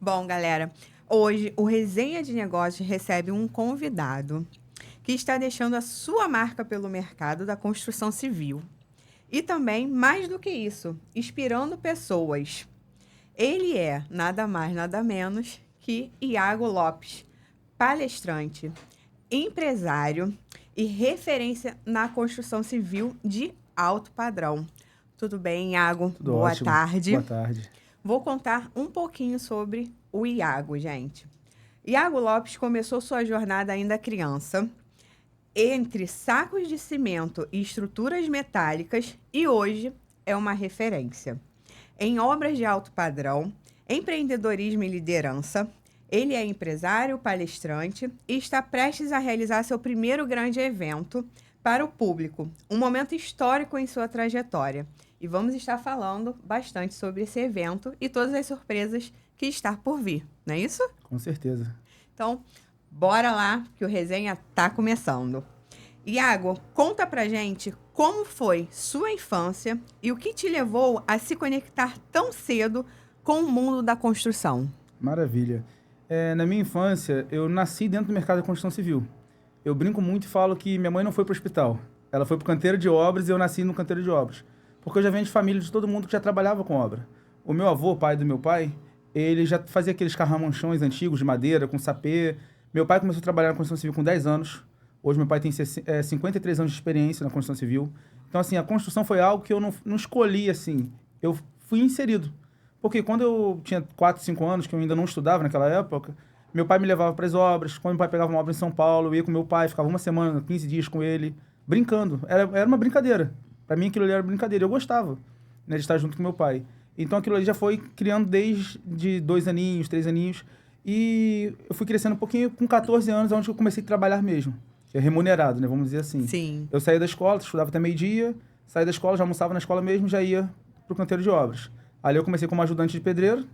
Bom, galera, hoje o Resenha de Negócios recebe um convidado que está deixando a sua marca pelo mercado da construção civil. E também, mais do que isso, inspirando pessoas. Ele é nada mais, nada menos que Iago Lopes, palestrante, empresário e referência na construção civil de alto padrão. Tudo bem, Iago? Tudo Boa ótimo. tarde. Boa tarde. Vou contar um pouquinho sobre o Iago, gente. Iago Lopes começou sua jornada ainda criança, entre sacos de cimento e estruturas metálicas, e hoje é uma referência em obras de alto padrão, empreendedorismo e liderança. Ele é empresário, palestrante e está prestes a realizar seu primeiro grande evento para o público, um momento histórico em sua trajetória. E vamos estar falando bastante sobre esse evento e todas as surpresas que está por vir, não é isso? Com certeza. Então, bora lá que o resenha tá começando. Iago, conta pra gente como foi sua infância e o que te levou a se conectar tão cedo com o mundo da construção. Maravilha. Na minha infância, eu nasci dentro do mercado da construção civil. Eu brinco muito e falo que minha mãe não foi para o hospital. Ela foi para o canteiro de obras e eu nasci no canteiro de obras. Porque eu já venho de família de todo mundo que já trabalhava com obra. O meu avô, pai do meu pai, ele já fazia aqueles carramanchões antigos de madeira, com sapê. Meu pai começou a trabalhar na construção civil com 10 anos. Hoje meu pai tem 53 anos de experiência na construção civil. Então, assim, a construção foi algo que eu não escolhi, assim. Eu fui inserido. Porque quando eu tinha 4, 5 anos, que eu ainda não estudava naquela época, meu pai me levava para as obras. Quando meu pai pegava uma obra em São Paulo, eu ia com meu pai, ficava uma semana, 15 dias com ele, brincando. Era uma brincadeira. Para mim, aquilo ali era brincadeira. Eu gostava, né, de estar junto com meu pai. Então, aquilo ali já foi criando desde 2 aninhos, 3 aninhos. E eu fui crescendo um pouquinho com 14 anos, onde eu comecei a trabalhar mesmo. Remunerado, né? Vamos dizer assim. Sim. Eu saía da escola, estudava até meio-dia, saía da escola, já almoçava na escola mesmo, já ia pro canteiro de obras. Ali eu comecei como ajudante de pedreiro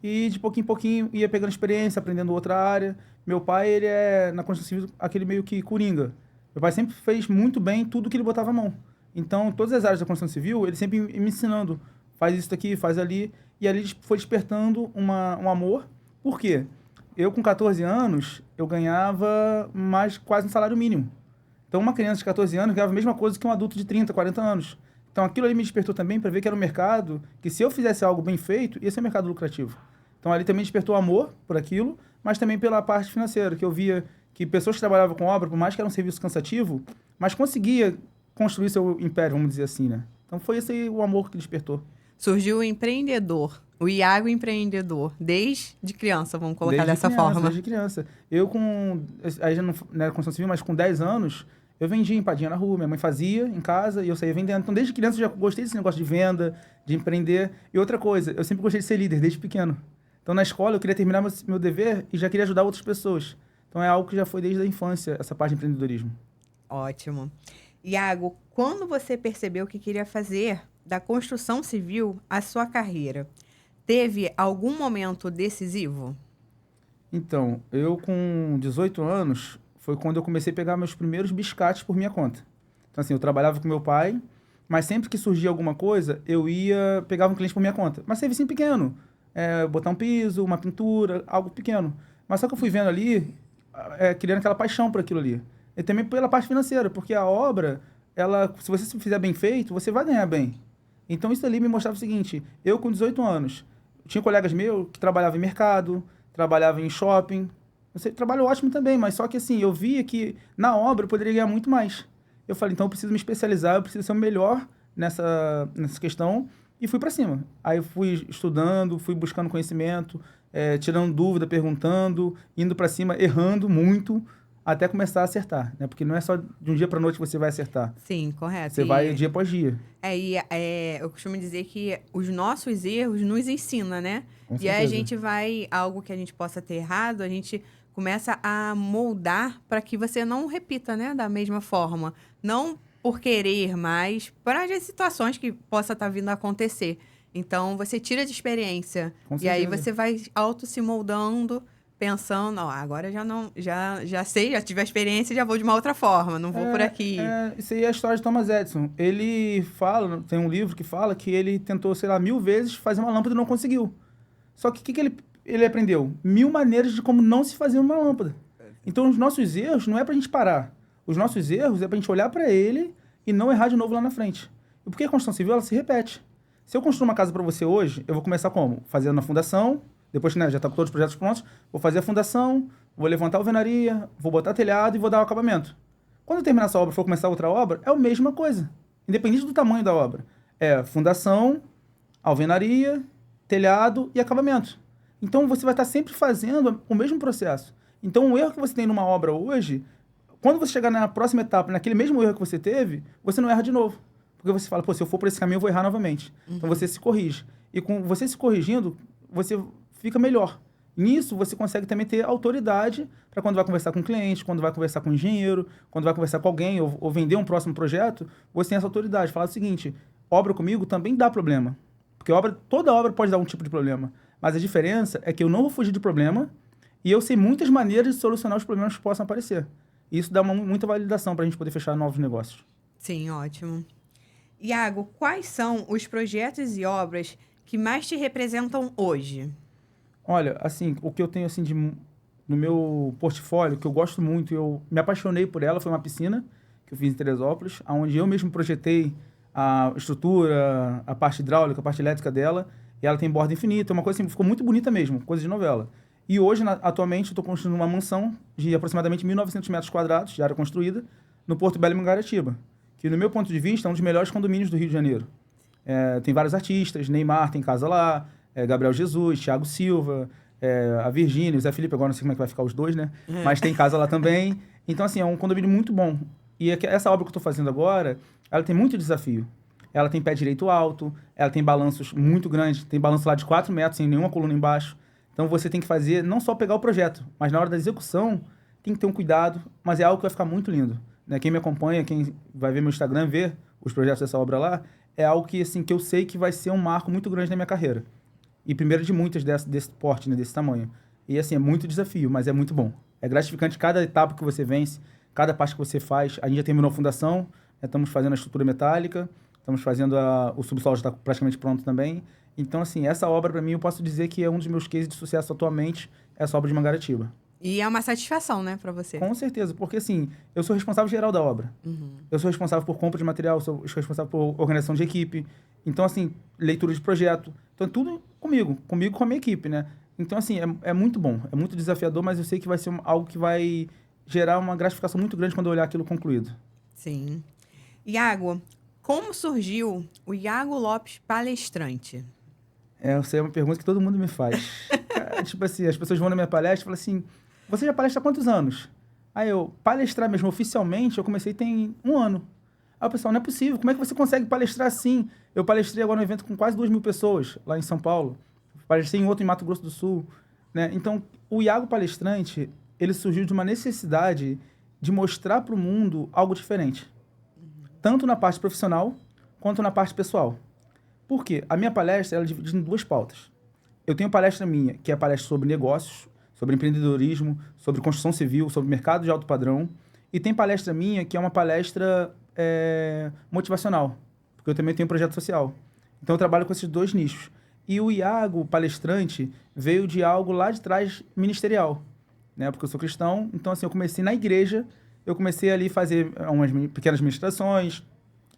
e de pouquinho em pouquinho ia pegando experiência, aprendendo outra área. Meu pai, ele é, na construção civil, aquele meio que coringa. Meu pai sempre fez muito bem tudo que ele botava a mão. Então, todas as áreas da construção civil, ele sempre me ensinando, faz isso aqui, faz ali. E ali foi despertando um amor. Por quê? Eu, com 14 anos, eu ganhava mais quase um salário mínimo. Então, uma criança de 14 anos ganhava a mesma coisa que um adulto de 30, 40 anos. Então, aquilo ali me despertou também para ver que era um mercado que, se eu fizesse algo bem feito, ia ser um mercado lucrativo. Então, ali também despertou amor por aquilo, mas também pela parte financeira, que eu via que pessoas que trabalhavam com obra, por mais que era um serviço cansativo, mas conseguia construir seu império, vamos dizer assim, né? Então, foi esse aí o amor que despertou. Surgiu o empreendedor, o Iago empreendedor, desde criança, vamos colocar dessa forma. Desde criança. Eu aí já não era construção civil, mas com 10 anos, eu vendia empadinha na rua. Minha mãe fazia em casa e eu saía vendendo. Então, desde criança, eu já gostei desse negócio de venda, de empreender. E outra coisa, eu sempre gostei de ser líder, desde pequeno. Então, na escola, eu queria terminar meu dever e já queria ajudar outras pessoas. Então, é algo que já foi desde a infância, essa parte de empreendedorismo. Ótimo. Iago, quando você percebeu que queria fazer da construção civil a sua carreira, teve algum momento decisivo? Então, eu com 18 anos, foi quando eu comecei a pegar meus primeiros biscates por minha conta. Então, assim, eu trabalhava com meu pai, mas sempre que surgia alguma coisa, pegava um cliente por minha conta. Mas serviço pequeno, botar um piso, uma pintura, algo pequeno. Mas só que eu fui vendo ali, criando aquela paixão por aquilo ali. E também pela parte financeira, porque a obra, se você fizer bem feito, você vai ganhar bem. Então, isso ali me mostrava o seguinte, eu com 18 anos, tinha colegas meus que trabalhavam em mercado, trabalhavam em shopping. Você trabalho ótimo também, mas só que assim, eu via que na obra eu poderia ganhar muito mais. Eu falei, então eu preciso me especializar, eu preciso ser o melhor nessa questão, e fui para cima. Aí eu fui estudando, fui buscando conhecimento, tirando dúvida, perguntando, indo para cima, errando muito, até começar a acertar, né? Porque não é só de um dia para noite que você vai acertar. Sim, correto. Você vai dia após dia. Eu costumo dizer que os nossos erros nos ensinam, né? Com E aí a certeza. gente algo que a gente possa ter errado, a gente começa a moldar para que você não repita, né? Da mesma forma. Não por querer, mas para as situações que possa estar vindo a acontecer. Então, você tira de experiência. Com E aí certeza. você vai auto se moldando, pensando, ó, agora já sei, já tive a experiência, já vou de uma outra forma, não vou por aqui. Isso aí é a história de Thomas Edison. Ele fala, tem um livro que fala que ele tentou, sei lá, 1000 vezes fazer uma lâmpada e não conseguiu. Só que o que ele ele aprendeu 1000 maneiras de como não se fazer uma lâmpada. Então, os nossos erros não é pra gente parar. Os nossos erros é pra gente olhar pra ele e não errar de novo lá na frente. E porque a construção civil, ela se repete. Se eu construir uma casa pra você hoje, eu vou começar como? Fazendo a fundação, depois, né, já tá com todos os projetos prontos, vou fazer a fundação, vou levantar a alvenaria, vou botar telhado e vou dar o acabamento. Quando eu terminar essa obra e for começar outra obra, é a mesma coisa. Independente do tamanho da obra. É fundação, alvenaria, telhado e acabamento. Então, você vai estar sempre fazendo o mesmo processo. Então, o erro que você tem numa obra hoje, quando você chegar na próxima etapa, naquele mesmo erro que você teve, você não erra de novo. Porque você fala, pô, se eu for por esse caminho, eu vou errar novamente. Então, você se corrige. E com você se corrigindo, você fica melhor. Nisso, você consegue também ter autoridade para quando vai conversar com o cliente, quando vai conversar com o engenheiro, quando vai conversar com alguém ou vender um próximo projeto, você tem essa autoridade. Falar o seguinte, obra comigo também dá problema. Porque toda obra pode dar um tipo de problema. Mas a diferença é que eu não vou fugir de problema e eu sei muitas maneiras de solucionar os problemas que possam aparecer. E isso dá muita validação para a gente poder fechar novos negócios. Sim, ótimo. Iago, quais são os projetos e obras que mais te representam hoje? Olha, assim, o que eu tenho assim no meu portfólio, que eu gosto muito, eu me apaixonei por ela, foi uma piscina que eu fiz em Teresópolis, onde eu mesmo projetei a estrutura, a parte hidráulica, a parte elétrica dela, e ela tem borda infinita, uma coisa assim, ficou muito bonita mesmo, coisa de novela. E hoje, atualmente, eu estou construindo uma mansão de aproximadamente 1.900 metros quadrados de área construída no Porto Belo, em Mangaratiba, que, no meu ponto de vista, é um dos melhores condomínios do Rio de Janeiro. Tem vários artistas, Neymar tem casa lá, Gabriel Jesus, Thiago Silva, a Virgínia, o Zé Felipe, agora não sei como é que vai ficar os dois, né? Mas tem casa lá também. Então, assim, é um condomínio muito bom. E essa obra que eu estou fazendo agora, ela tem muito desafio. Ela tem pé direito alto, ela tem balanços muito grandes, tem balanço lá de 4 metros, sem nenhuma coluna embaixo. Então, você tem que fazer, não só pegar o projeto, mas na hora da execução, tem que ter um cuidado, mas é algo que vai ficar muito lindo. Né? Quem me acompanha, quem vai ver meu Instagram, ver os projetos dessa obra lá, é algo que, assim, que eu sei que vai ser um marco muito grande na minha carreira. E primeiro de muitas desse porte, né, desse tamanho. E assim, é muito desafio, mas é muito bom. É gratificante cada etapa que você vence, cada parte que você faz. A gente já terminou a fundação, né, estamos fazendo a estrutura metálica, estamos fazendo o subsolo, já está praticamente pronto também. Então, assim, essa obra, para mim, eu posso dizer que é um dos meus cases de sucesso atualmente, essa obra de Mangaratiba. E é uma satisfação, né, para você? Com certeza, porque assim, eu sou responsável geral da obra. Eu sou responsável por compra de material, sou responsável por organização de equipe. Então, assim, leitura de projeto. Então, tudo comigo com a minha equipe, né? Então, assim, é muito bom, é muito desafiador, mas eu sei que vai ser algo que vai gerar uma gratificação muito grande quando eu olhar aquilo concluído. Sim. Iago, como surgiu o Iago Lopes Palestrante? Essa é uma pergunta que todo mundo me faz. Tipo assim, as pessoas vão na minha palestra e falam assim, você já palestra há quantos anos? Aí eu, palestrar mesmo oficialmente, eu comecei tem 1 ano. Aí o pessoal, não é possível, como é que você consegue palestrar assim? Eu palestrei agora no evento com quase 2.000 pessoas, lá em São Paulo. Palestrei em outro em Mato Grosso do Sul. Né? Então, o Iago Palestrante, ele surgiu de uma necessidade de mostrar para o mundo algo diferente. Tanto na parte profissional, quanto na parte pessoal. Por quê? A minha palestra, ela é dividida em 2 pautas. Eu tenho palestra minha, que é a palestra sobre negócios, sobre empreendedorismo, sobre construção civil, sobre mercado de alto padrão. E tem palestra minha, que é uma palestra motivacional, porque eu também tenho um projeto social. Então, eu trabalho com esses 2 nichos. E o Iago, palestrante, veio de algo lá de trás ministerial, né? Porque eu sou cristão, então, assim, eu comecei na igreja, eu comecei ali a fazer umas pequenas ministrações,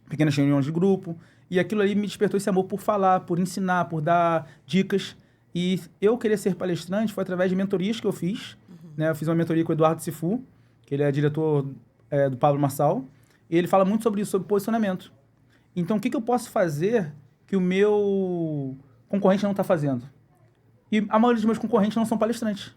pequenas reuniões de grupo, e aquilo ali me despertou esse amor por falar, por ensinar, por dar dicas. E eu querer ser palestrante foi através de mentorias que eu fiz. Né? Eu fiz uma mentoria com o Eduardo Sifu, que ele é diretor do Pablo Marçal, e ele fala muito sobre isso, sobre posicionamento. Então, o que eu posso fazer que o meu concorrente não está fazendo? E a maioria dos meus concorrentes não são palestrantes.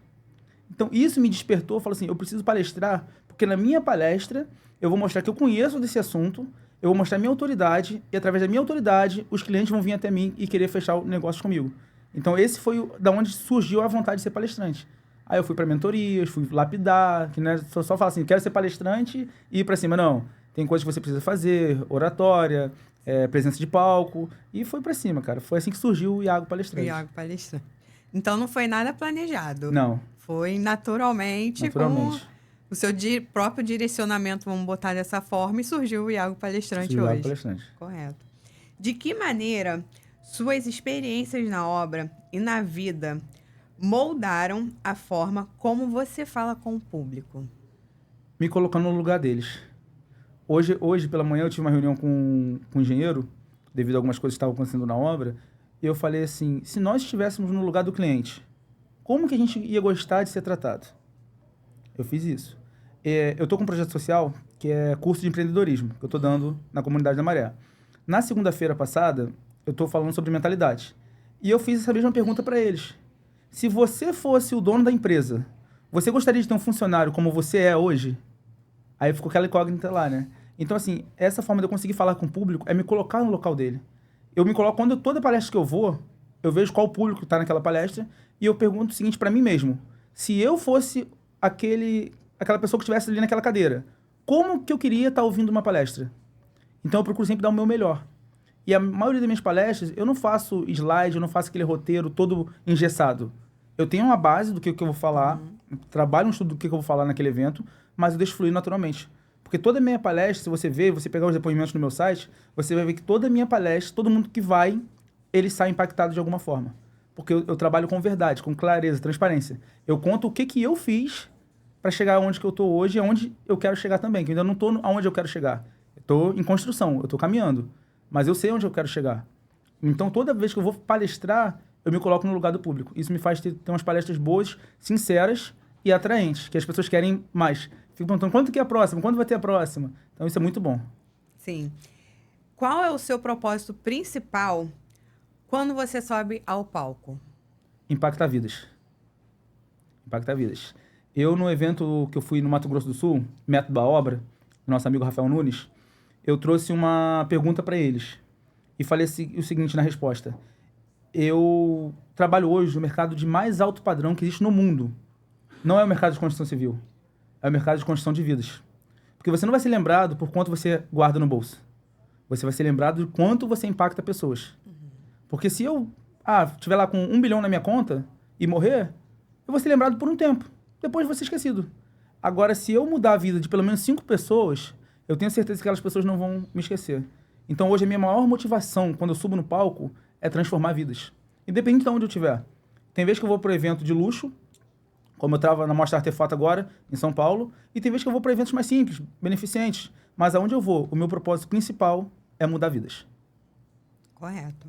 Então, isso me despertou, eu falo assim, eu preciso palestrar, porque na minha palestra eu vou mostrar que eu conheço desse assunto, eu vou mostrar minha autoridade, e através da minha autoridade, os clientes vão vir até mim e querer fechar o negócio comigo. Então, esse foi da onde surgiu a vontade de ser palestrante. Aí eu fui para mentorias, fui lapidar, que não é só falar assim, quero ser palestrante e ir para cima. Não, tem coisas que você precisa fazer, oratória, presença de palco, e foi para cima, cara. Foi assim que surgiu o Iago Palestrante. O Iago Palestrante. Então, não foi nada planejado. Não. Foi naturalmente. Com o seu próprio direcionamento, vamos botar dessa forma, e surgiu o Iago Palestrante hoje. Iago Palestrante. Correto. De que maneira suas experiências na obra e na vida moldaram a forma como você fala com o público? Me colocando no lugar deles. Hoje pela manhã, eu tive uma reunião com um engenheiro, devido a algumas coisas que estavam acontecendo na obra, e eu falei assim, se nós estivéssemos no lugar do cliente, como que a gente ia gostar de ser tratado? Eu fiz isso. Eu estou com um projeto social, que é curso de empreendedorismo, que eu estou dando na comunidade da Maré. Na segunda-feira passada, eu estou falando sobre mentalidade. E eu fiz essa mesma pergunta para eles. Se você fosse o dono da empresa, você gostaria de ter um funcionário como você é hoje? Aí ficou aquela incógnita lá, né? Então, assim, essa forma de eu conseguir falar com o público é me colocar no local dele. Eu me coloco, toda palestra que eu vou, eu vejo qual público está naquela palestra e eu pergunto o seguinte para mim mesmo. Se eu fosse aquela pessoa que estivesse ali naquela cadeira, como que eu queria estar ouvindo uma palestra? Então, eu procuro sempre dar o meu melhor. E a maioria das minhas palestras, eu não faço slide, eu não faço aquele roteiro todo engessado. Eu tenho uma base do que eu vou falar, trabalho um estudo do que eu vou falar naquele evento, mas eu deixo fluir naturalmente. Porque toda a minha palestra, se você pegar os depoimentos no meu site, você vai ver que toda a minha palestra, todo mundo que vai, ele sai impactado de alguma forma. Porque eu trabalho com verdade, com clareza, transparência. Eu conto o que eu fiz para chegar onde que eu estou hoje e aonde eu quero chegar também. Que eu ainda não estou aonde eu quero chegar. Eu estou em construção, eu estou caminhando. Mas eu sei onde eu quero chegar. Então, toda vez que eu vou palestrar, eu me coloco no lugar do público. Isso me faz ter umas palestras boas, sinceras e atraentes, que as pessoas querem mais. Fico perguntando, quando que é a próxima? Quando vai ter a próxima? Então, isso é muito bom. Sim. Qual é o seu propósito principal quando você sobe ao palco? Impactar vidas. Impactar vidas. Eu, no evento que eu fui no Mato Grosso do Sul, Método da Obra, do nosso amigo Rafael Nunes, eu trouxe uma pergunta para eles. E falei o seguinte na resposta. Eu trabalho hoje no mercado de mais alto padrão que existe no mundo. Não é o mercado de construção civil. É o mercado de construção de vidas. Porque você não vai ser lembrado por quanto você guarda no bolso. Você vai ser lembrado de quanto você impacta pessoas. Porque se eu estiver lá com 1 bilhão na minha conta e morrer, eu vou ser lembrado por um tempo. Depois vou ser esquecido. Agora, se eu mudar a vida de pelo menos 5 pessoas, eu tenho certeza que aquelas pessoas não vão me esquecer. Então, hoje, a minha maior motivação, quando eu subo no palco, é transformar vidas. Independente de onde eu estiver. Tem vezes que eu vou para evento de luxo, como eu estava na Mostra Artefato agora, em São Paulo, e tem vezes que eu vou para eventos mais simples, beneficentes. Mas aonde eu vou, o meu propósito principal é mudar vidas. Correto.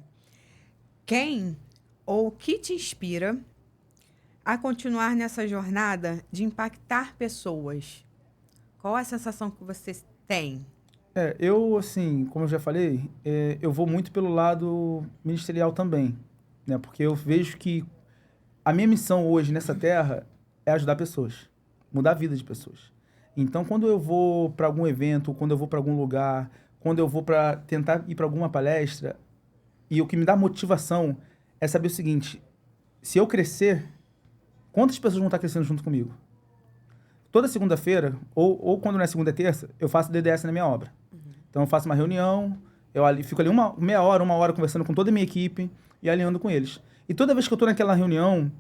Quem ou o que te inspira a continuar nessa jornada de impactar pessoas? Qual a sensação que você tem? Eu, assim, como eu já falei, eu vou muito pelo lado ministerial também, né? Porque eu vejo que a minha missão hoje nessa terra é ajudar pessoas, mudar a vida de pessoas. Então, quando eu vou para algum evento, quando eu vou para algum lugar, quando eu vou para tentar ir para alguma palestra, e o que me dá motivação é saber o seguinte, se eu crescer, quantas pessoas vão estar crescendo junto comigo? Toda segunda-feira, ou quando não é segunda e terça, eu faço DDS na minha obra. Então, eu faço uma reunião, fico ali uma hora conversando com toda a minha equipe e alinhando com eles. E toda vez que eu estou naquela reunião,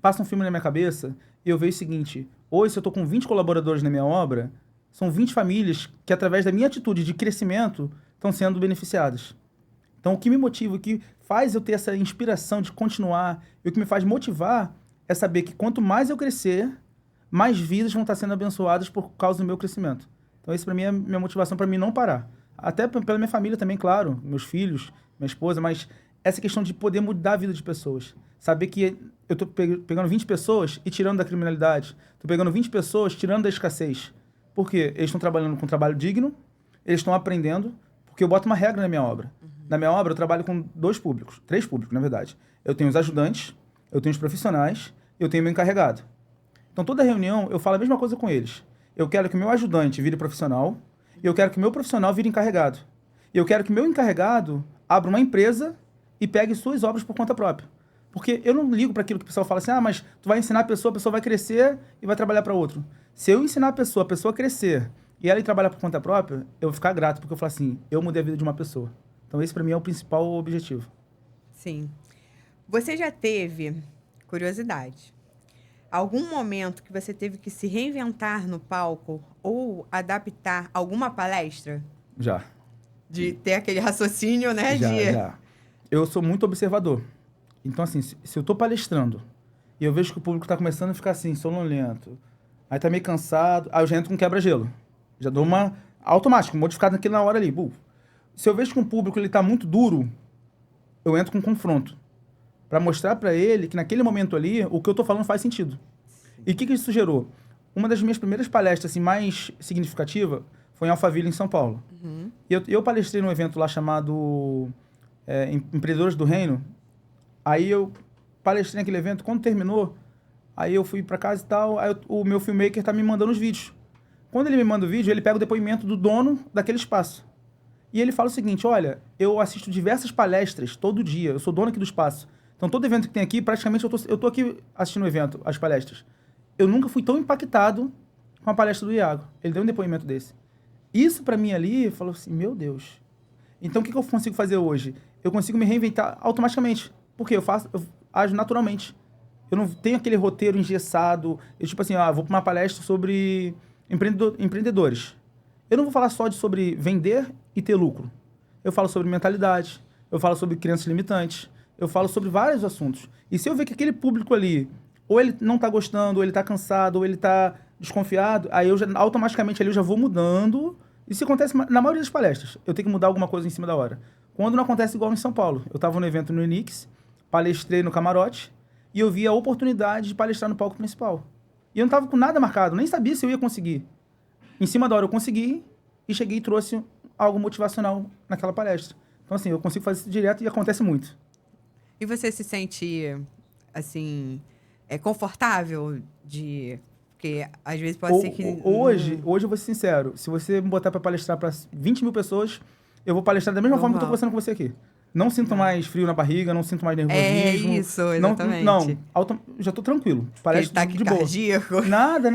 passa um filme na minha cabeça e eu vejo o seguinte, hoje, se eu estou com 20 colaboradores na minha obra, são 20 famílias que, através da minha atitude de crescimento, estão sendo beneficiadas. Então, o que me motiva, o que faz eu ter essa inspiração de continuar, e o que me faz motivar é saber que quanto mais eu crescer, mais vidas vão estar sendo abençoadas por causa do meu crescimento. Então, isso para mim é minha motivação para mim não parar. Até pela minha família também, claro, meus filhos, minha esposa, mas essa questão de poder mudar a vida de pessoas. Saber que eu estou pegando 20 pessoas e tirando da criminalidade. Estou pegando 20 pessoas tirando da escassez. Por quê? Eles estão trabalhando com um trabalho digno, eles estão aprendendo, porque eu boto uma regra na minha obra. Na minha obra, eu trabalho com 3 públicos, na verdade. Eu tenho os ajudantes, eu tenho os profissionais e eu tenho o meu encarregado. Então, toda reunião, eu falo a mesma coisa com eles. Eu quero que o meu ajudante vire profissional e eu quero que o meu profissional vire encarregado. E eu quero que o meu encarregado abra uma empresa e pegue suas obras por conta própria. Porque eu não ligo para aquilo que o pessoal fala assim, mas tu vai ensinar a pessoa vai crescer e vai trabalhar para outro. Se eu ensinar a pessoa crescer e ela ir trabalhar por conta própria, eu vou ficar grato, porque eu falo assim, eu mudei a vida de uma pessoa. Então, esse para mim é o principal objetivo. Sim. Você já teve, curiosidade, algum momento que você teve que se reinventar no palco ou adaptar alguma palestra? Já. De ter aquele raciocínio, né? Já. Eu sou muito observador. Então, assim, se eu estou palestrando e eu vejo que o público tá começando a ficar assim, sonolento, aí tá meio cansado, aí eu já entro com quebra-gelo. Já dou uma automática, modificada naquilo na hora ali. Se eu vejo que um público ele tá muito duro, eu entro com confronto. Pra mostrar pra ele que naquele momento ali, o que eu tô falando faz sentido. E o que isso gerou? Uma das minhas primeiras palestras assim, mais significativa foi em Alphaville, em São Paulo. E eu palestrei num evento lá chamado Empreendedores do Reino. Aí eu palestrei naquele evento, quando terminou, aí eu fui pra casa e tal, aí o meu filmmaker tá me mandando os vídeos. Quando ele me manda o vídeo, ele pega o depoimento do dono daquele espaço. E ele fala o seguinte, olha, eu assisto diversas palestras todo dia, eu sou dono aqui do espaço. Então todo evento que tem aqui, praticamente eu tô aqui assistindo o evento, as palestras. Eu nunca fui tão impactado com a palestra do Iago. Ele deu um depoimento desse. Isso pra mim ali, falou assim, meu Deus. Então o que eu consigo fazer hoje? Eu consigo me reinventar automaticamente. Porque eu ajo naturalmente. Eu não tenho aquele roteiro engessado. Eu tipo assim, vou pra uma palestra sobre empreendedores. Eu não vou falar só sobre vender e ter lucro. Eu falo sobre mentalidade. Eu falo sobre crenças limitantes. Eu falo sobre vários assuntos. E se eu ver que aquele público ali, ou ele não tá gostando, ou ele tá cansado, ou ele tá desconfiado, aí automaticamente ali eu já vou mudando. Isso acontece na maioria das palestras. Eu tenho que mudar alguma coisa em cima da hora. Quando não acontece igual em São Paulo. Eu estava no evento no Enix, palestrei no camarote, e eu vi a oportunidade de palestrar no palco principal. E eu não estava com nada marcado, nem sabia se eu ia conseguir. Em cima da hora eu consegui, e cheguei e trouxe algo motivacional naquela palestra. Então assim, eu consigo fazer isso direto e acontece muito. E você se sente, assim, confortável de... Porque às vezes pode ser que... Hoje eu vou ser sincero, se você me botar para palestrar para 20 mil pessoas, eu vou palestrar da mesma forma que eu tô conversando com você aqui. Não sinto mais frio na barriga, não sinto mais nervosismo. É isso, exatamente. Já tô tranquilo. Palestra Tá de boa. cardíaco. Nada.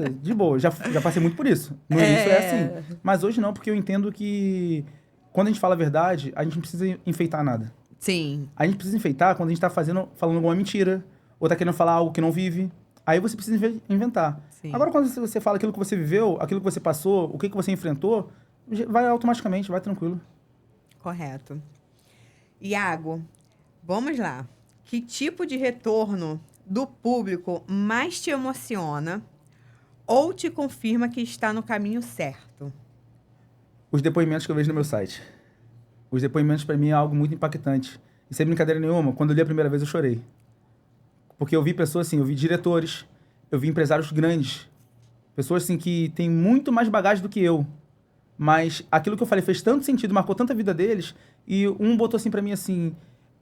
De boa. Já passei muito por isso. No início assim. Mas hoje não, porque eu entendo que quando a gente fala a verdade, a gente não precisa enfeitar nada. Sim. A gente precisa enfeitar quando a gente tá falando alguma mentira, ou tá querendo falar algo que não vive. Aí você precisa inventar. Sim. Agora, quando você fala aquilo que você viveu, aquilo que você passou, o que você enfrentou, vai automaticamente, vai tranquilo. Correto. Iago, vamos lá. Que tipo de retorno do público mais te emociona ou te confirma que está no caminho certo? Os depoimentos que eu vejo no meu site. Os depoimentos, para mim, é algo muito impactante. E sem brincadeira nenhuma, quando eu li a primeira vez, eu chorei. Porque eu vi pessoas assim, eu vi diretores, eu vi empresários grandes, pessoas assim que têm muito mais bagagem do que eu. Mas aquilo que eu falei fez tanto sentido, marcou tanta vida deles, e um botou assim pra mim assim,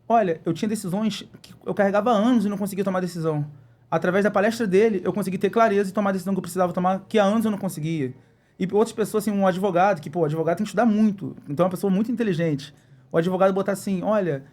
olha, eu tinha decisões que eu carregava há anos e não conseguia tomar decisão. Através da palestra dele, eu consegui ter clareza e tomar a decisão que eu precisava tomar, que há anos eu não conseguia. E outras pessoas, assim, um advogado, o advogado tem que estudar muito, então é uma pessoa muito inteligente. O advogado botar assim, olha,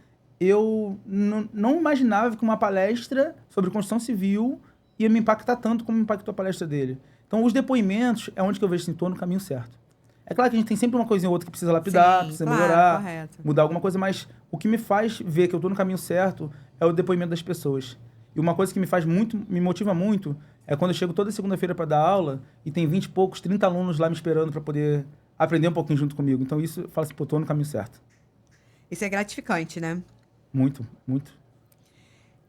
eu não imaginava que uma palestra sobre construção civil ia me impactar tanto como impactou a palestra dele. Então, os depoimentos é onde que eu vejo assim, estou no caminho certo. É claro que a gente tem sempre uma coisinha ou outra que precisa lapidar, precisa melhorar, correto. Mudar alguma coisa, mas o que me faz ver que eu estou no caminho certo é o depoimento das pessoas. E uma coisa que me motiva muito, é quando eu chego toda segunda-feira para dar aula e tem 20 e poucos, 30 alunos lá me esperando para poder aprender um pouquinho junto comigo. Então, isso, eu falo assim, pô, estou no caminho certo. Isso é gratificante, né? Muito, muito.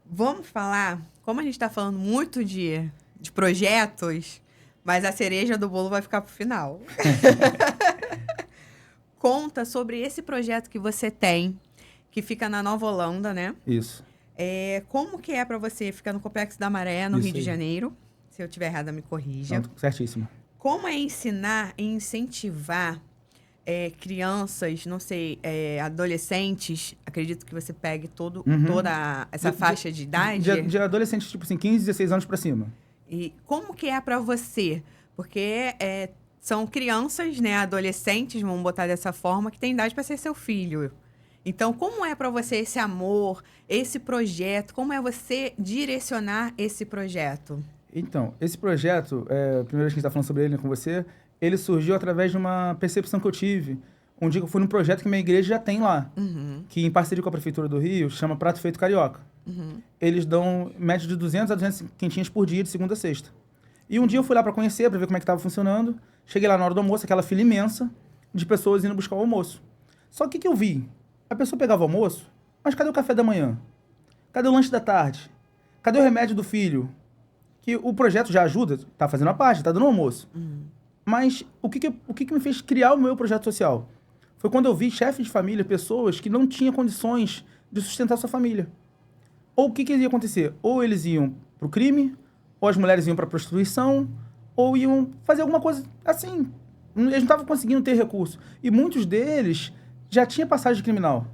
Vamos falar, como a gente está falando muito de projetos, mas a cereja do bolo vai ficar pro final. Conta sobre esse projeto que você tem, que fica na Nova Holanda, né? Isso. Como que é para você? Fica no Complexo da Maré, no Rio de Janeiro. Se eu estiver errada, me corrija. Não, certíssimo. Como é ensinar e incentivar crianças, não sei, adolescentes, acredito que você pegue toda essa faixa de idade. De adolescentes, tipo assim, 15, 16 anos para cima. E como que é para você? Porque são crianças, né, adolescentes, vamos botar dessa forma, que têm idade para ser seu filho. Então, como é para você esse amor, esse projeto? Como é você direcionar esse projeto? Então, esse projeto, a primeira vez que a gente está falando sobre ele, né, com você, ele surgiu através de uma percepção que eu tive. Um dia que eu fui num projeto que minha igreja já tem lá, que em parceria com a Prefeitura do Rio, chama Prato Feito Carioca. Eles dão média de 200 a 200 quentinhas por dia, de segunda a sexta. E um dia eu fui lá para conhecer, para ver como é que estava funcionando. Cheguei lá na hora do almoço, aquela fila imensa de pessoas indo buscar o almoço. Só que o que eu vi? A pessoa pegava o almoço, mas cadê o café da manhã? Cadê o lanche da tarde? Cadê o remédio do filho? Que o projeto já ajuda, tá fazendo a parte, tá dando almoço. Mas o que me fez criar o meu projeto social? Foi quando eu vi chefes de família, pessoas que não tinham condições de sustentar sua família. Ou o que ia acontecer? Ou eles iam pro crime, ou as mulheres iam pra prostituição, ou iam fazer alguma coisa assim. Eles não estavam conseguindo ter recurso. E muitos deles já tinham passagem criminal.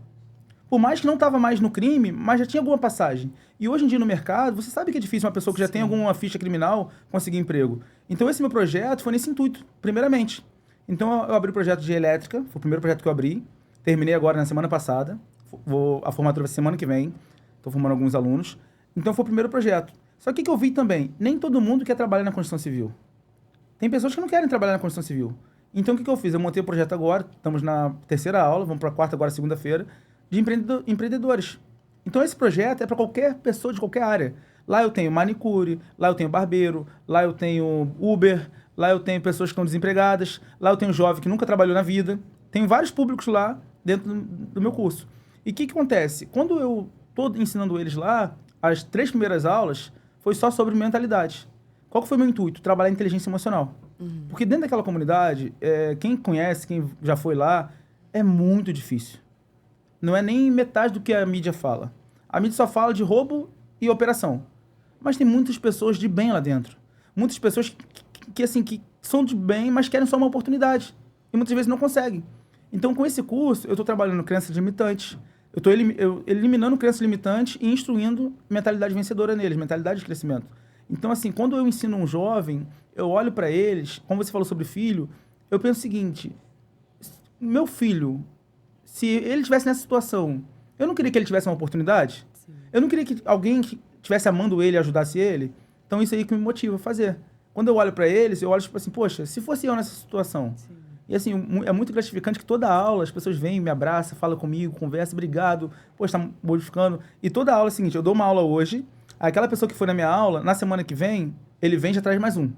Por mais que não estava mais no crime, mas já tinha alguma passagem. E hoje em dia no mercado, você sabe que é difícil uma pessoa que já tem alguma ficha criminal conseguir emprego. Então esse meu projeto foi nesse intuito, primeiramente. Então eu abri o projeto de elétrica, foi o primeiro projeto que eu abri. Terminei agora na semana passada. A formatura vai ser semana que vem. Estou formando alguns alunos. Então foi o primeiro projeto. Só que o que eu vi também? Nem todo mundo quer trabalhar na construção civil. Tem pessoas que não querem trabalhar na construção civil. Então o que eu fiz? Eu montei o projeto agora, estamos na terceira aula, vamos para a quarta agora, segunda-feira, de empreendedores. Então esse projeto é para qualquer pessoa de qualquer área. Lá eu tenho manicure, lá eu tenho barbeiro, lá eu tenho Uber, lá eu tenho pessoas que estão desempregadas, lá eu tenho jovem que nunca trabalhou na vida. Tem vários públicos lá dentro do meu curso. E o que acontece? Quando eu estou ensinando eles lá, as 3 primeiras aulas foi só sobre mentalidade. Qual que foi o meu intuito? Trabalhar inteligência emocional. Porque dentro daquela comunidade, quem conhece, quem já foi lá, é muito difícil. Não é nem metade do que a mídia fala. A mídia só fala de roubo e operação. Mas tem muitas pessoas de bem lá dentro. Muitas pessoas que são de bem, mas querem só uma oportunidade. E muitas vezes não conseguem. Então, com esse curso, eu estou trabalhando crenças limitantes. Eu estou eliminando crenças limitantes e instruindo mentalidade vencedora neles, mentalidade de crescimento. Então, assim, quando eu ensino um jovem, eu olho para eles, como você falou sobre filho, eu penso o seguinte: meu filho, se ele estivesse nessa situação, eu não queria que ele tivesse uma oportunidade? Sim. Eu não queria que alguém que estivesse amando ele ajudasse ele? Então, isso aí que me motiva a fazer. Quando eu olho para eles, eu olho tipo assim, poxa, se fosse eu nessa situação. Sim. E assim, é muito gratificante que toda aula as pessoas vêm, me abraçam, falam comigo, conversam, obrigado, poxa, tá modificando. E toda aula é o seguinte, eu dou uma aula hoje, aquela pessoa que foi na minha aula, na semana que vem, ele vem e já traz mais um.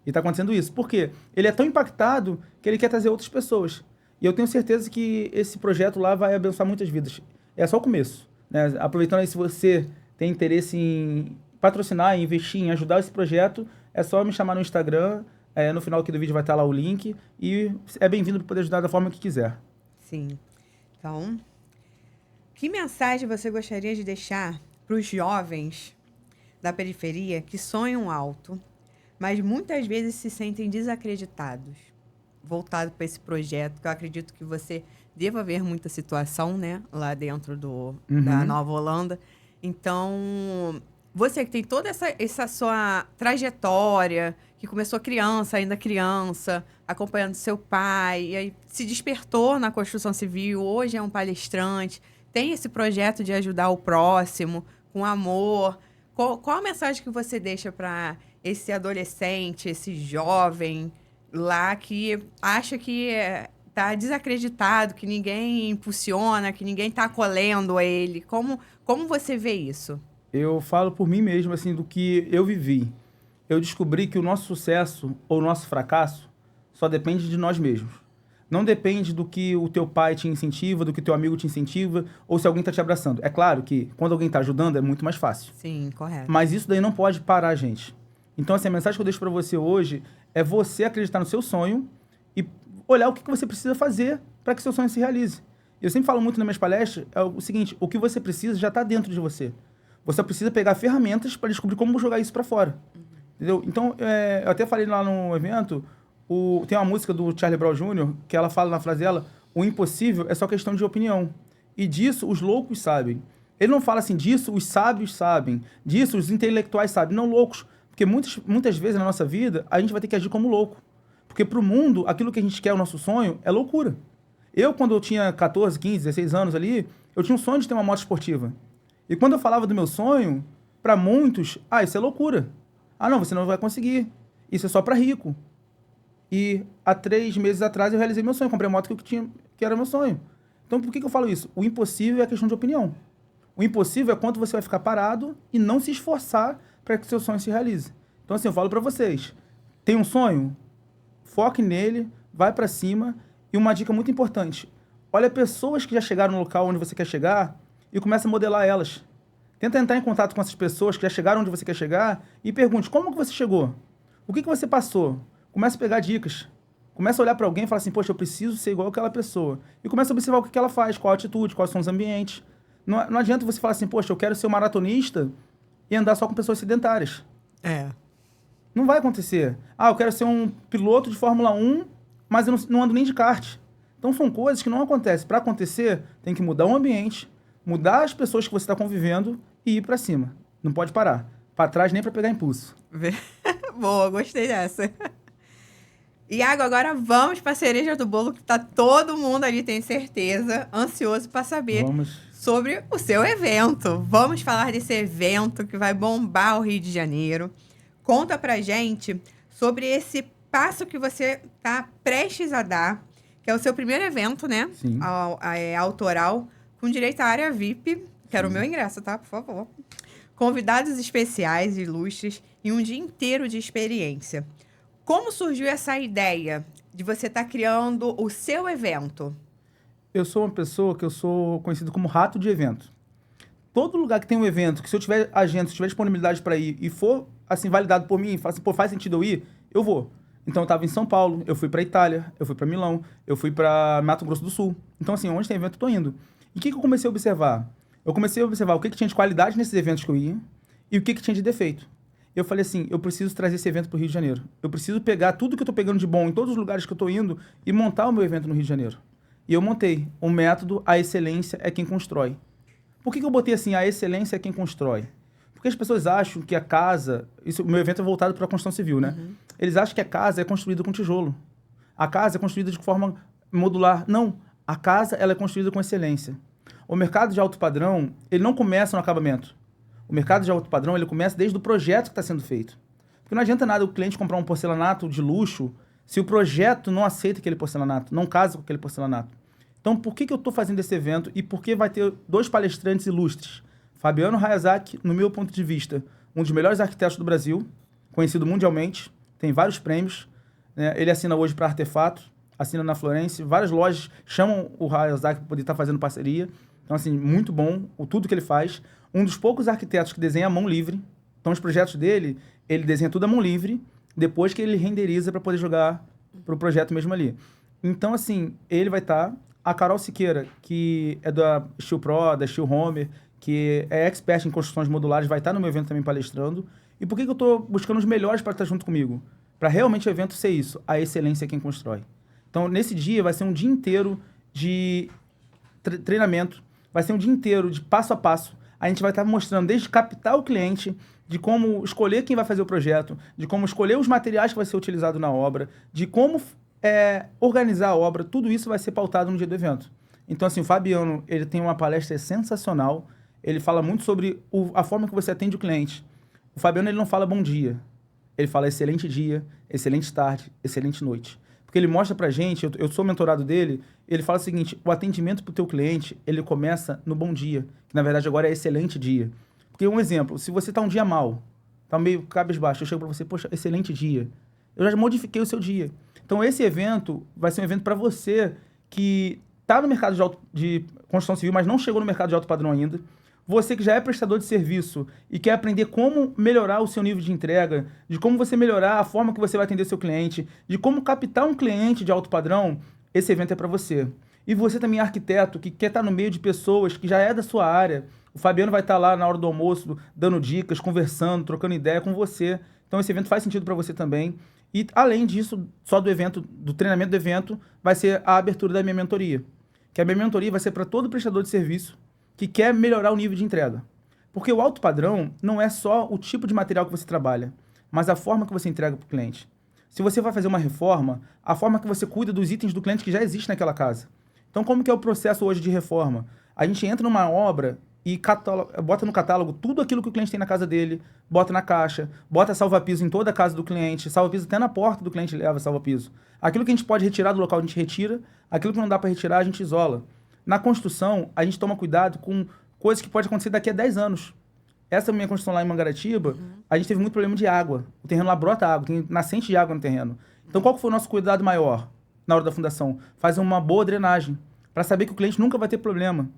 E tá acontecendo isso. Por quê? Ele é tão impactado que ele quer trazer outras pessoas. E eu tenho certeza que esse projeto lá vai abençoar muitas vidas. É só o começo, né? Aproveitando aí, se você tem interesse em patrocinar, em investir, em ajudar esse projeto, é só me chamar no Instagram. No final aqui do vídeo vai estar lá o link. E é bem-vindo para poder ajudar da forma que quiser. Sim. Então, que mensagem você gostaria de deixar para os jovens da periferia que sonham alto, mas muitas vezes se sentem desacreditados, voltado para esse projeto, que eu acredito que você deva ver muita situação, né, lá dentro da Nova Holanda. Então, você que tem toda essa sua trajetória, que começou ainda criança, acompanhando seu pai, e aí se despertou na construção civil, hoje é um palestrante, tem esse projeto de ajudar o próximo, com amor. Qual a mensagem que você deixa para esse adolescente, esse jovem lá que acha que está desacreditado, que ninguém impulsiona, que ninguém está acolhendo a ele? Como você vê isso? Eu falo por mim mesmo, assim, do que eu vivi. Eu descobri que o nosso sucesso ou o nosso fracasso só depende de nós mesmos. Não depende do que o teu pai te incentiva, do que teu amigo te incentiva, ou se alguém está te abraçando. É claro que quando alguém está ajudando é muito mais fácil. Sim, correto. Mas isso daí não pode parar a gente. Então, assim, a mensagem que eu deixo para você hoje é você acreditar no seu sonho e olhar o que você precisa fazer para que seu sonho se realize. Eu sempre falo muito nas minhas palestras, é o seguinte, o que você precisa já está dentro de você. Você precisa pegar ferramentas para descobrir como jogar isso para fora. Entendeu? Então, eu até falei lá no evento, tem uma música do Charlie Brown Jr., que ela fala na frase dela, o impossível é só questão de opinião. E disso os loucos sabem. Ele não fala assim, disso os sábios sabem, disso os intelectuais sabem, não loucos. Porque muitas vezes na nossa vida, a gente vai ter que agir como louco. Porque para o mundo, aquilo que a gente quer, o nosso sonho, é loucura. Eu, quando eu tinha 14, 15, 16 anos ali, eu tinha um sonho de ter uma moto esportiva. E quando eu falava do meu sonho, para muitos, isso é loucura. Não, você não vai conseguir. Isso é só para rico. E há 3 meses atrás eu realizei meu sonho. Comprei a moto que era meu sonho. Então, por que eu falo isso? O impossível é questão de opinião. O impossível é quando você vai ficar parado e não se esforçar para que seu sonho se realize. Então, assim, eu falo para vocês. Tem um sonho? Foque nele, vai para cima. E uma dica muito importante. Olha pessoas que já chegaram no local onde você quer chegar e começa a modelar elas. Tenta entrar em contato com essas pessoas que já chegaram onde você quer chegar e pergunte, como que você chegou? O que você passou? Começa a pegar dicas. Começa a olhar para alguém e falar assim, poxa, eu preciso ser igual aquela pessoa. E começa a observar o que ela faz, qual a atitude, quais são os ambientes. Não adianta você falar assim, poxa, eu quero ser um maratonista e andar só com pessoas sedentárias. Não vai acontecer. Ah, eu quero ser um piloto de Fórmula 1, mas eu não ando nem de kart. Então são coisas que não acontecem. Para acontecer, tem que mudar o ambiente, mudar as pessoas que você está convivendo e ir para cima. Não pode parar. Para trás nem para pegar impulso. Boa, gostei dessa. Iago, agora vamos para a cereja do bolo, que tá todo mundo ali, tenho certeza, ansioso para saber sobre o seu evento. Vamos falar desse evento que vai bombar o Rio de Janeiro. Conta pra gente sobre esse passo que você tá prestes a dar, que é o seu primeiro evento, né? Sim. Autoral, com direito à área VIP. Quero o meu ingresso, tá? Por favor. Convidados especiais, ilustres e um dia inteiro de experiência. Como surgiu essa ideia de você estar criando o seu evento? Eu sou uma pessoa que eu sou conhecido como rato de evento. Todo lugar que tem um evento, que se eu tiver agenda, se eu tiver disponibilidade para ir e for assim validado por mim, assim, pô, faz sentido eu ir, eu vou. Então eu estava em São Paulo, eu fui para Itália, eu fui para Milão, eu fui para Mato Grosso do Sul. Então assim, onde tem evento eu tô indo. E o que eu comecei a observar? Eu comecei a observar o que tinha de qualidade nesses eventos que eu ia e o que tinha de defeito. Eu falei assim, eu preciso trazer esse evento para o Rio de Janeiro. Eu preciso pegar tudo que eu estou pegando de bom em todos os lugares que eu estou indo e montar o meu evento no Rio de Janeiro. E eu montei o método A Excelência é Quem Constrói. Por que eu botei assim, a excelência é quem constrói? Porque as pessoas acham que a casa... O meu evento é voltado para a construção civil, né? Uhum. Eles acham que a casa é construída com tijolo. A casa é construída de forma modular. Não, a casa ela é construída com excelência. O mercado de alto padrão, ele não começa no acabamento. O mercado de alto padrão, ele começa desde o projeto que está sendo feito. Porque não adianta nada o cliente comprar um porcelanato de luxo se o projeto não aceita aquele porcelanato, não casa com aquele porcelanato. Então, por que eu estou fazendo esse evento e por que vai ter 2 palestrantes ilustres? Fabiano Hayazaki, no meu ponto de vista, um dos melhores arquitetos do Brasil, conhecido mundialmente, tem vários prêmios, né? Ele assina hoje para Artefato, assina na Florence, várias lojas chamam o Hayazaki para poder estar fazendo parceria. Então, assim, muito bom tudo que ele faz. Um dos poucos arquitetos que desenha à mão livre. Então, os projetos dele, ele desenha tudo à mão livre, depois que ele renderiza para poder jogar para o projeto mesmo ali. Então, assim, ele vai estar... A Carol Siqueira, que é da Steel Pro, da Steel Homer, que é expert em construções modulares, vai estar no meu evento também palestrando. E por que eu estou buscando os melhores para estar junto comigo? Para realmente o evento ser isso, a excelência é quem constrói. Então, nesse dia, vai ser um dia inteiro de treinamento, vai ser um dia inteiro de passo a passo. A gente vai estar mostrando desde captar o cliente, de como escolher quem vai fazer o projeto, de como escolher os materiais que vai ser utilizado na obra, de como organizar a obra, tudo isso vai ser pautado no dia do evento. Então, assim, o Fabiano, ele tem uma palestra sensacional, ele fala muito sobre a forma que você atende o cliente. O Fabiano, ele não fala bom dia, ele fala excelente dia, excelente tarde, excelente noite. Porque ele mostra pra gente, eu sou mentorado dele, ele fala o seguinte, o atendimento pro teu cliente, ele começa no bom dia, que na verdade agora é excelente dia. Porque um exemplo, se você tá um dia mal, tá meio cabisbaixo, eu chego pra você, poxa, excelente dia. Eu já modifiquei o seu dia. Então, esse evento vai ser um evento para você que está no mercado de construção civil, mas não chegou no mercado de alto padrão ainda. Você que já é prestador de serviço e quer aprender como melhorar o seu nível de entrega, de como você melhorar a forma que você vai atender seu cliente, de como captar um cliente de alto padrão, esse evento é para você. E você também é arquiteto, que quer estar no meio de pessoas que já é da sua área. O Fabiano vai estar lá na hora do almoço, dando dicas, conversando, trocando ideia com você. Então, esse evento faz sentido para você também. E, além disso, só do evento, do treinamento do evento, vai ser a abertura da minha mentoria. Que a minha mentoria vai ser para todo prestador de serviço que quer melhorar o nível de entrega. Porque o alto padrão não é só o tipo de material que você trabalha, mas a forma que você entrega para o cliente. Se você vai fazer uma reforma, a forma que você cuida dos itens do cliente que já existe naquela casa. Então, como que é o processo hoje de reforma? A gente entra numa obra e bota no catálogo tudo aquilo que o cliente tem na casa dele, bota na caixa, bota salva-piso em toda a casa do cliente, salva-piso até na porta do cliente leva salva-piso. Aquilo que a gente pode retirar do local, a gente retira, aquilo que não dá para retirar, a gente isola. Na construção, a gente toma cuidado com coisas que podem acontecer daqui a 10 anos. Essa minha construção lá em Mangaratiba, a gente teve muito problema de água. O terreno lá brota água, tem nascente de água no terreno. Então, qual que foi o nosso cuidado maior na hora da fundação? Fazer uma boa drenagem, para saber que o cliente nunca vai ter problema.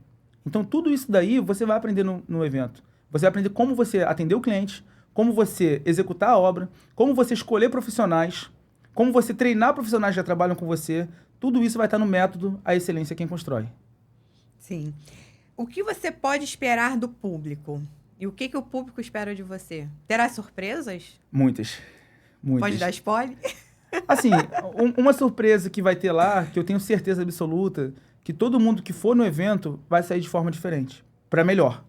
Então, tudo isso daí você vai aprender no evento. Você vai aprender como você atender o cliente, como você executar a obra, como você escolher profissionais, como você treinar profissionais que já trabalham com você. Tudo isso vai estar no método A Excelência Quem Constrói. Sim. O que você pode esperar do público? E o que o público espera de você? Terá surpresas? Muitas. Muitas. Pode dar spoiler? Assim, uma surpresa que vai ter lá, que eu tenho certeza absoluta, que todo mundo que for no evento vai sair de forma diferente, para melhor.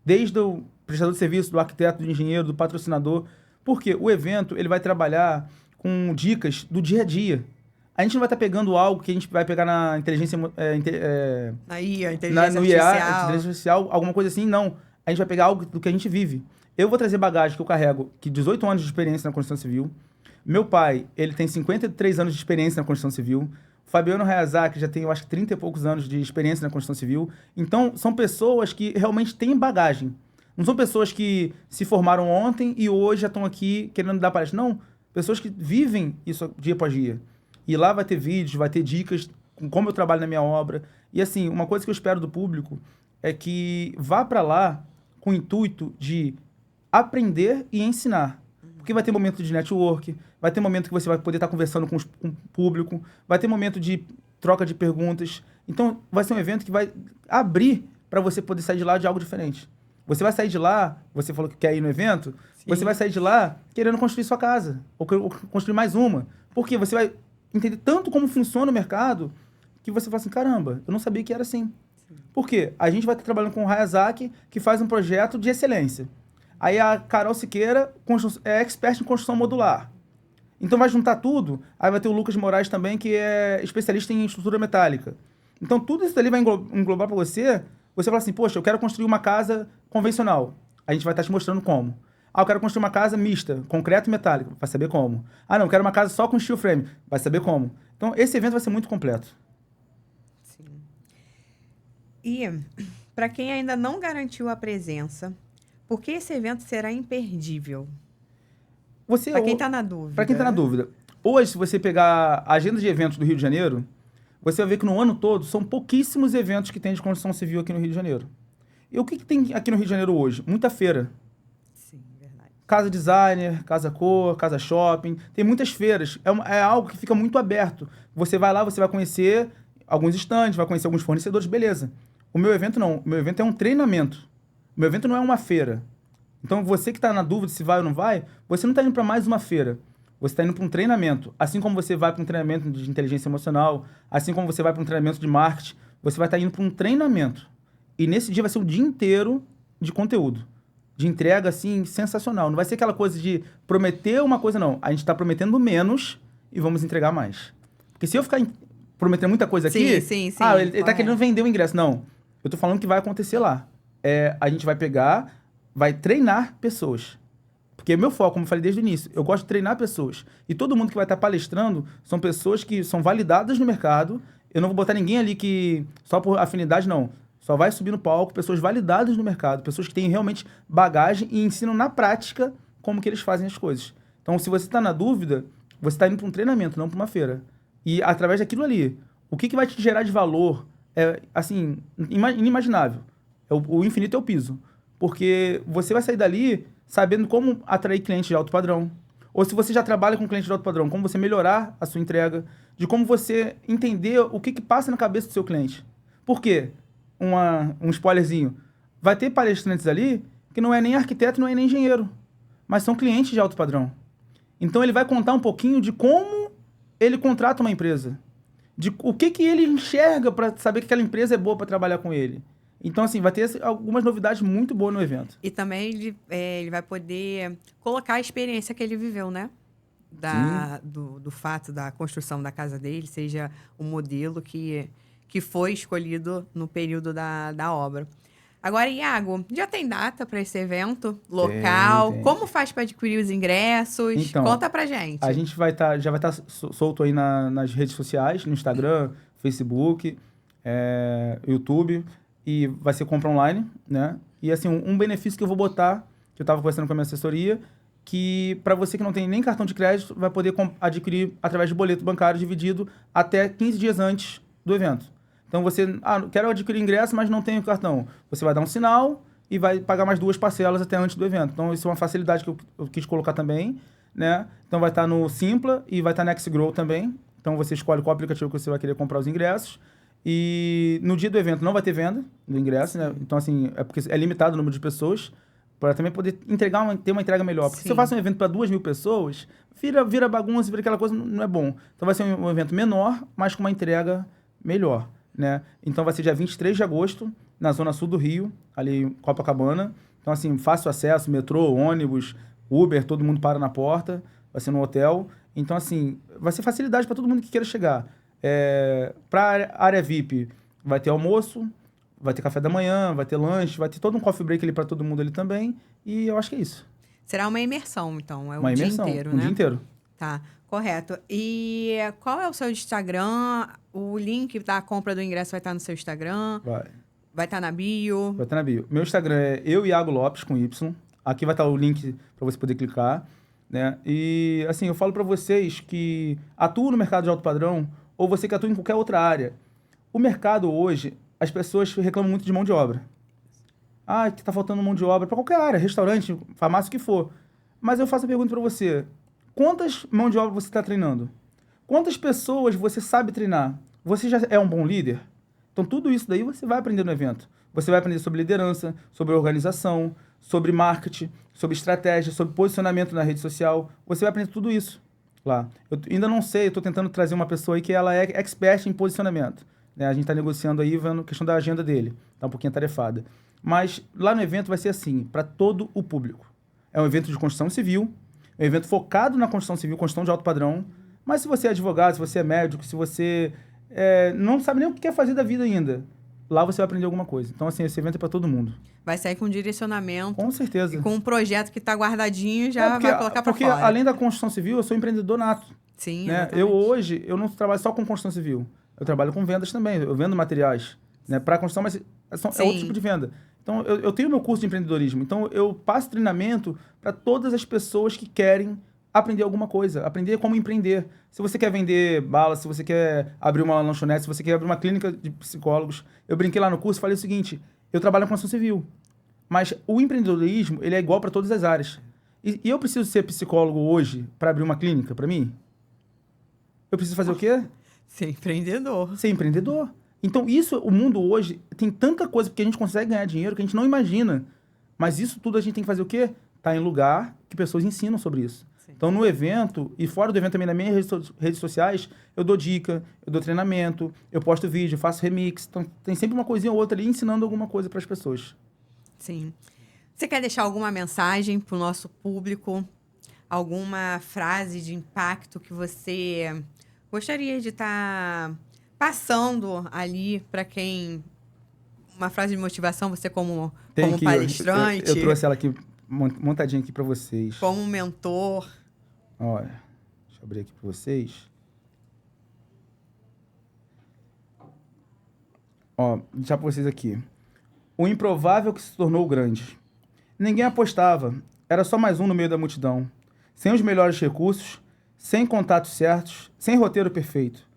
Desde o prestador de serviço, do arquiteto, do engenheiro, do patrocinador. Porque o evento ele vai trabalhar com dicas do dia a dia. A gente não vai estar pegando algo que a gente vai pegar na inteligência... Aí, a inteligência no IA, artificial. inteligência artificial, alguma coisa assim, não. A gente vai pegar algo do que a gente vive. Eu vou trazer bagagem que eu carrego, que 18 anos de experiência na construção civil. Meu pai, ele tem 53 anos de experiência na construção civil. O Fabiano Hayazaki já tem, eu acho que 30 e poucos anos de experiência na construção civil. Então, são pessoas que realmente têm bagagem. Não são pessoas que se formaram ontem e hoje já estão aqui querendo dar palestra. Não, pessoas que vivem isso dia após dia. E lá vai ter vídeos, vai ter dicas com como eu trabalho na minha obra. E assim, uma coisa que eu espero do público é que vá para lá com o intuito de aprender e ensinar. Porque vai ter momento de network, vai ter momento que você vai poder estar conversando com o público, vai ter momento de troca de perguntas. Então, vai ser um evento que vai abrir para você poder sair de lá de algo diferente. Você vai sair de lá, você falou que quer ir no evento, sim, você vai sair de lá querendo construir sua casa, ou construir mais uma. Porque você vai entender tanto como funciona o mercado, que você fala assim, caramba, eu não sabia que era assim. Sim. Por quê? A gente vai estar trabalhando com o Hayazaki, que faz um projeto de excelência. Aí a Carol Siqueira é expert em construção modular. Então vai juntar tudo. Aí vai ter o Lucas Moraes também, que é especialista em estrutura metálica. Então tudo isso ali vai englobar para você. Você fala assim, poxa, eu quero construir uma casa convencional. A gente vai estar te mostrando como. Ah, eu quero construir uma casa mista, concreto e metálico. Vai saber como. Ah, não, eu quero uma casa só com steel frame. Vai saber como. Então esse evento vai ser muito completo. Sim. E para quem ainda não garantiu a presença, por que esse evento será imperdível? Para quem está na dúvida. Para quem está na dúvida. Hoje, se você pegar a agenda de eventos do Rio de Janeiro, você vai ver que no ano todo são pouquíssimos eventos que tem de construção civil aqui no Rio de Janeiro. E o que tem aqui no Rio de Janeiro hoje? Muita feira. Sim, verdade. Casa designer, casa cor, casa shopping. Tem muitas feiras. É algo que fica muito aberto. Você vai lá, você vai conhecer alguns estandes, vai conhecer alguns fornecedores, beleza. O meu evento não. O meu evento é um treinamento. O meu evento não é uma feira. Então, você que está na dúvida se vai ou não vai, você não está indo para mais uma feira. Você está indo para um treinamento. Assim como você vai para um treinamento de inteligência emocional, assim como você vai para um treinamento de marketing, você vai estar indo para um treinamento. E nesse dia vai ser o dia inteiro de conteúdo. De entrega, assim, sensacional. Não vai ser aquela coisa de prometer uma coisa, não. A gente está prometendo menos e vamos entregar mais. Porque se eu ficar prometendo muita coisa aqui... Sim, ele está querendo vender o ingresso. Não. Eu estou falando que vai acontecer lá. A gente vai pegar... vai treinar pessoas. Porque meu foco, como eu falei desde o início, eu gosto de treinar pessoas. E todo mundo que vai estar palestrando são pessoas que são validadas no mercado. Eu não vou botar ninguém ali que só por afinidade, não. Só vai subir no palco pessoas validadas no mercado, pessoas que têm realmente bagagem e ensinam na prática como que eles fazem as coisas. Então, se você está na dúvida, você está indo para um treinamento, não para uma feira. E através daquilo ali, o que vai te gerar de valor é, assim, inimaginável. O infinito é o piso. Porque você vai sair dali sabendo como atrair clientes de alto padrão. Ou se você já trabalha com clientes de alto padrão, como você melhorar a sua entrega, de como você entender o que passa na cabeça do seu cliente. Por quê? Um spoilerzinho. Vai ter palestrantes ali que não é nem arquiteto, não é nem engenheiro, mas são clientes de alto padrão. Então ele vai contar um pouquinho de como ele contrata uma empresa. De o que ele enxerga para saber que aquela empresa é boa para trabalhar com ele. Então, assim, vai ter algumas novidades muito boas no evento. E também ele vai poder colocar a experiência que ele viveu, né? Do fato da construção da casa dele, seja o modelo que foi escolhido no período da obra. Agora, Iago, já tem data para esse evento? Local? Tem. Como faz para adquirir os ingressos? Então, conta pra gente. A gente já vai estar solto aí nas redes sociais, no Instagram, Facebook, YouTube. E vai ser compra online, né? E, assim, um benefício que eu vou botar, que eu estava conversando com a minha assessoria, que para você que não tem nem cartão de crédito, vai poder adquirir através de boleto bancário dividido até 15 dias antes do evento. Então, você... quero adquirir ingresso, mas não tenho cartão. Você vai dar um sinal e vai pagar mais 2 parcelas até antes do evento. Então, isso é uma facilidade que eu quis colocar também, né? Então, vai estar no Simpla e vai estar no Xgrow também. Então, você escolhe qual aplicativo que você vai querer comprar os ingressos. E no dia do evento não vai ter venda do ingresso, né? Então, assim, é porque é limitado o número de pessoas para também poder ter uma entrega melhor. Porque se eu faço um evento para 2.000 pessoas, vira bagunça, vira aquela coisa, não é bom. Então, vai ser um evento menor, mas com uma entrega melhor, né? Então, vai ser dia 23 de agosto, na zona sul do Rio, ali em Copacabana. Então, assim, fácil acesso, metrô, ônibus, Uber, todo mundo para na porta, vai ser no hotel. Então, assim, vai ser facilidade para todo mundo que queira chegar. Para a área VIP, vai ter almoço, vai ter café da manhã, vai ter lanche, vai ter todo um coffee break ali para todo mundo ali também. E eu acho que é isso. Será uma imersão, então, uma imersão, dia inteiro, né? Um dia inteiro. Tá, correto. E qual é o seu Instagram? O link da compra do ingresso vai estar no seu Instagram? Vai estar na bio? Vai estar na bio. Meu Instagram é Iago Lopes, com Y. Aqui vai estar o link para você poder clicar, né? E, assim, eu falo para vocês que atuam no mercado de alto padrão ou você que atua em qualquer outra área. O mercado hoje, as pessoas reclamam muito de mão de obra. Ah, que tá faltando mão de obra para qualquer área, restaurante, farmácia, o que for. Mas eu faço a pergunta para você. Quantas mão de obra você está treinando? Quantas pessoas você sabe treinar? Você já é um bom líder? Então, tudo isso daí você vai aprender no evento. Você vai aprender sobre liderança, sobre organização, sobre marketing, sobre estratégia, sobre posicionamento na rede social. Você vai aprender tudo isso lá. Eu ainda não sei, eu estou tentando trazer uma pessoa aí que ela é expert em posicionamento, né? A gente está negociando aí, vendo a questão da agenda dele. Está um pouquinho atarefada. Mas lá no evento vai ser assim, para todo o público. É um evento de construção civil, é um evento focado na construção civil, construção de alto padrão. Mas se você é advogado, se você é médico, se você não sabe nem o que quer fazer da vida ainda, lá você vai aprender alguma coisa. Então, assim, esse evento é para todo mundo. Vai sair com direcionamento. Com certeza. E com um projeto que está guardadinho, já vai colocar para fora. Porque, além da construção civil, eu sou empreendedor nato. Sim, né? Hoje, eu não trabalho só com construção civil. Eu trabalho com vendas também. Eu vendo materiais, né, para construção, mas é outro tipo de venda. Então, eu tenho meu curso de empreendedorismo. Então, eu passo treinamento para todas as pessoas que querem aprender alguma coisa, aprender como empreender. Se você quer vender bala, se você quer abrir uma lanchonete, se você quer abrir uma clínica de psicólogos. Eu brinquei lá no curso e falei o seguinte, eu trabalho com construção civil, mas o empreendedorismo, ele é igual para todas as áreas. E eu preciso ser psicólogo hoje para abrir uma clínica para mim? Eu preciso fazer o quê? Ser empreendedor. Ser empreendedor. Então, o mundo hoje tem tanta coisa porque a gente consegue ganhar dinheiro que a gente não imagina. Mas isso tudo a gente tem que fazer o quê? Tá em lugar que pessoas ensinam sobre isso. Sim. Então, no evento, e fora do evento também, nas minhas redes sociais, eu dou dica, eu dou treinamento, eu posto vídeo, faço remix. Então, tem sempre uma coisinha ou outra ali ensinando alguma coisa para as pessoas. Sim. Você quer deixar alguma mensagem para o nosso público? Alguma frase de impacto que você gostaria de estar passando ali para quem... Uma frase de motivação, você como palestrante. Eu trouxe ela aqui, montadinha aqui para vocês. Como mentor. Olha, deixa eu abrir aqui para vocês. Ó, deixar para vocês aqui. O improvável que se tornou grande. Ninguém apostava, era só mais um no meio da multidão. Sem os melhores recursos, sem contatos certos, sem roteiro perfeito.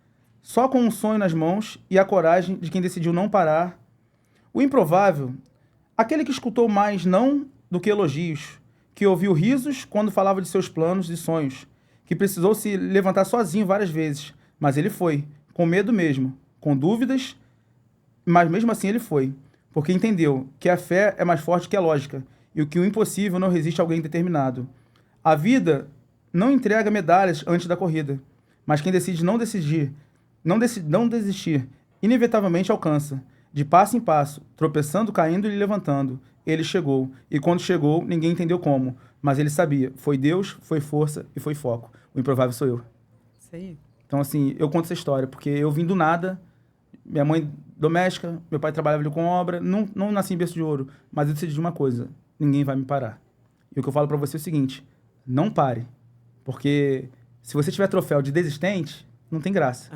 Só com um sonho nas mãos e a coragem de quem decidiu não parar. O improvável, aquele que escutou mais não do que elogios, que ouviu risos quando falava de seus planos e sonhos, que precisou se levantar sozinho várias vezes, mas ele foi, com medo mesmo, com dúvidas, mas mesmo assim ele foi, porque entendeu que a fé é mais forte que a lógica e que o impossível não resiste a alguém determinado. A vida não entrega medalhas antes da corrida, mas quem decide não desistir, inevitavelmente alcança. De passo em passo, tropeçando, caindo e levantando, ele chegou. E quando chegou, ninguém entendeu como. Mas ele sabia. Foi Deus, foi força e foi foco. O improvável sou eu. Isso aí. Então, assim, eu conto essa história, porque eu vim do nada. Minha mãe doméstica, meu pai trabalhava ali com obra. Não nasci em berço de ouro. Mas eu decidi de uma coisa. Ninguém vai me parar. E o que eu falo pra você é o seguinte. Não pare. Porque se você tiver troféu de desistente, não tem graça.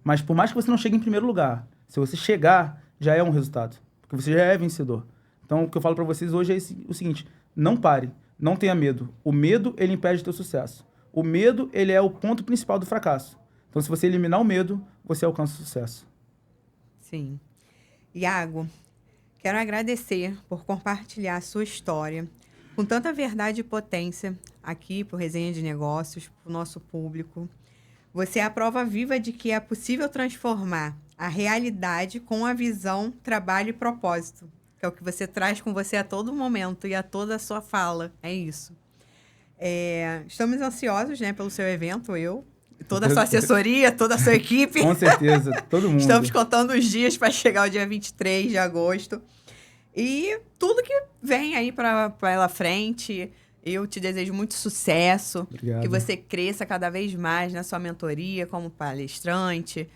Mas por mais que você não chegue em primeiro lugar, se você chegar, já é um resultado. Porque você já é vencedor. Então, o que eu falo para vocês hoje é o seguinte. Não pare. Não tenha medo. O medo, ele impede o teu sucesso. O medo, ele é o ponto principal do fracasso. Então, se você eliminar o medo, você alcança o sucesso. Sim. Iago, Quero agradecer por compartilhar a sua história com tanta verdade e potência aqui para o Resenha de Negócios, para o nosso público. Você é a prova viva de que é possível transformar a realidade com a visão, trabalho e propósito, que é o que você traz com você a todo momento e a toda a sua fala. É isso. Estamos ansiosos, né, pelo seu evento, toda a sua assessoria, toda a sua equipe. Com certeza, todo mundo. Estamos contando os dias para chegar o dia 23 de agosto. E tudo que vem aí pela frente, eu te desejo muito sucesso. Obrigado. Que você cresça cada vez mais na sua mentoria, como palestrante,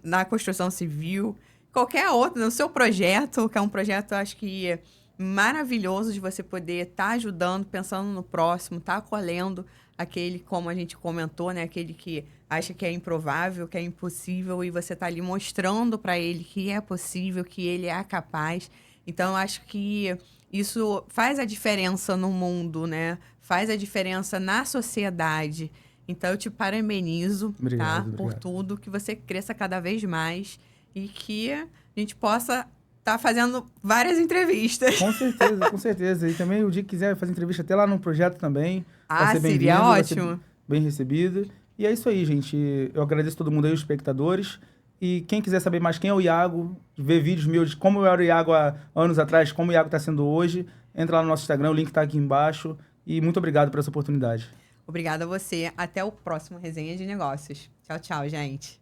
na construção civil, qualquer outro, no seu projeto, que é um projeto, acho que maravilhoso de você poder estar ajudando, pensando no próximo, estar acolhendo aquele, como a gente comentou, né? Aquele que acha que é improvável, que é impossível, e você está ali mostrando para ele que é possível, que ele é capaz. Então, eu acho que isso faz a diferença no mundo, né? Faz a diferença na sociedade. Então, eu te parabenizo, Obrigado. por tudo, que você cresça cada vez mais e que a gente possa estar fazendo várias entrevistas. Com certeza. E também, o dia que quiser fazer entrevista até lá no projeto também. Ah, vai ser seria ótimo. Vai ser bem recebido. E é isso aí, gente. Eu agradeço todo mundo aí, os espectadores. E quem quiser saber mais quem é o Iago, ver vídeos meus de como eu era o Iago há anos atrás, como o Iago está sendo hoje, entra lá no nosso Instagram, o link está aqui embaixo. E muito obrigado por essa oportunidade. Obrigada a você. Até o próximo Resenha de Negócios. Tchau, tchau, gente.